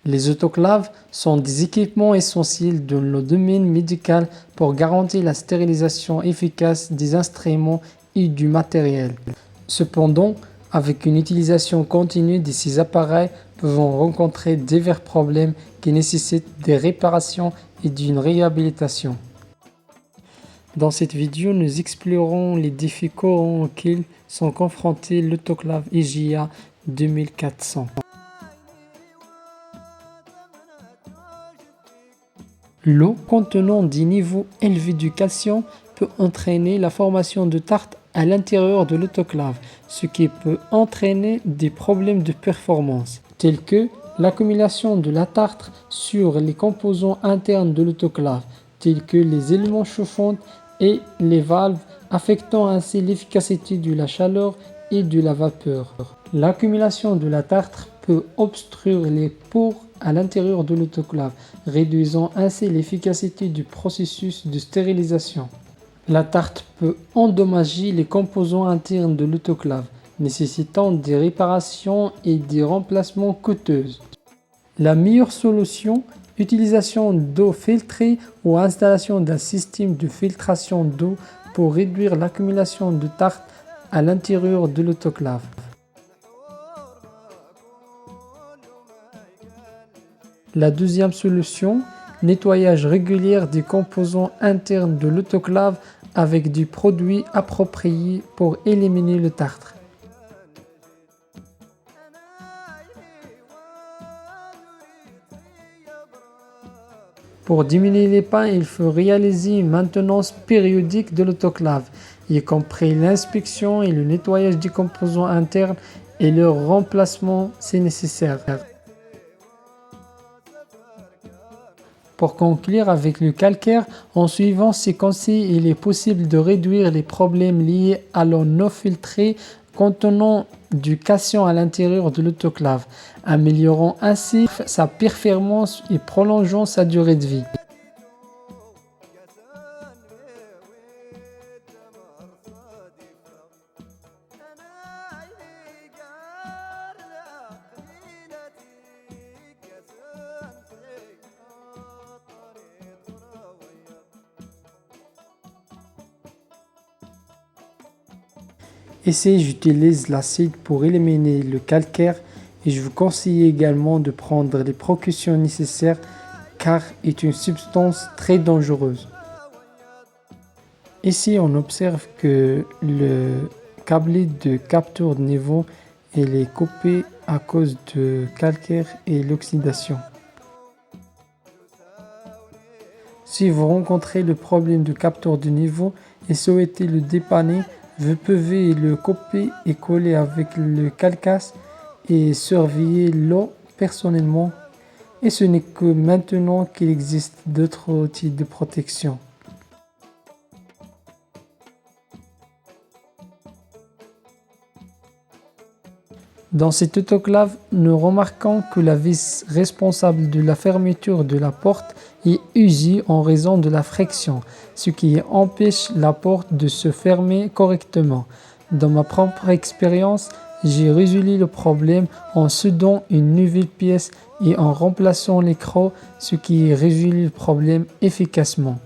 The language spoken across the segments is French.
Les autoclaves sont des équipements essentiels dans le domaine médical pour garantir la stérilisation efficace des instruments et du matériel. Cependant, avec une utilisation continue de ces appareils, pouvons rencontrer divers problèmes qui nécessitent des réparations et d'une réhabilitation. Dans cette vidéo, nous explorerons les défis courants auxquels sont confrontés l'autoclave EGIA 2400. L'eau contenant des niveaux élevés de calcium peut entraîner la formation de tartre à l'intérieur de l'autoclave, ce qui peut entraîner des problèmes de performance, tels que l'accumulation de la tartre sur les composants internes de l'autoclave, tels que les éléments chauffants et les valves, affectant ainsi l'efficacité de la chaleur et de la vapeur. L'accumulation de la tartre peut obstruer les pores à l'intérieur de l'autoclave, réduisant ainsi l'efficacité du processus de stérilisation. La tartre peut endommager les composants internes de l'autoclave, nécessitant des réparations et des remplacements coûteux. La meilleure solution, utilisation d'eau filtrée ou installation d'un système de filtration d'eau pour réduire l'accumulation de tartre à l'intérieur de l'autoclave. La deuxième solution, nettoyage régulier des composants internes de l'autoclave avec des produits appropriés pour éliminer le tartre. Pour diminuer les pannes, il faut réaliser une maintenance périodique de l'autoclave, y compris l'inspection et le nettoyage des composants internes et leur remplacement si nécessaire. Pour conclure avec le calcaire, en suivant ces conseils, il est possible de réduire les problèmes liés à l'eau non filtrée contenant du calcium à l'intérieur de l'autoclave, améliorant ainsi sa performance et prolongeant sa durée de vie. Ici, j'utilise l'acide pour éliminer le calcaire et je vous conseille également de prendre les précautions nécessaires car est une substance très dangereuse. Ici, on observe que le câblet de capteur de niveau est coupé à cause de calcaire et l'oxydation. Si vous rencontrez le problème de capteur de niveau et souhaitez le dépanner, vous pouvez le couper et coller avec le carcasse et surveiller l'eau personnellement. Et ce n'est que maintenant qu'il existe d'autres outils de protection. Dans cette autoclave, nous remarquons que la vis responsable de la fermeture de la porte est usée en raison de la friction, ce qui empêche la porte de se fermer correctement. Dans ma propre expérience, j'ai résolu le problème en soudant une nouvelle pièce et en remplaçant les crocs, ce qui résout le problème efficacement.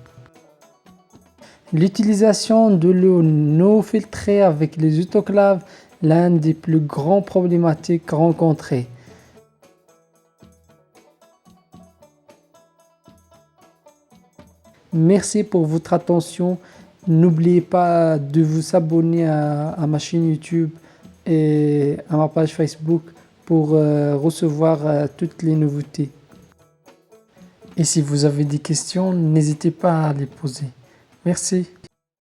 L'utilisation de l'eau non filtrée avec les autoclaves l'un des plus grands problématiques rencontrées. Merci pour votre attention. N'oubliez pas de vous abonner à ma chaîne YouTube et à ma page Facebook pour recevoir toutes les nouveautés. Et si vous avez des questions, n'hésitez pas à les poser. Merci.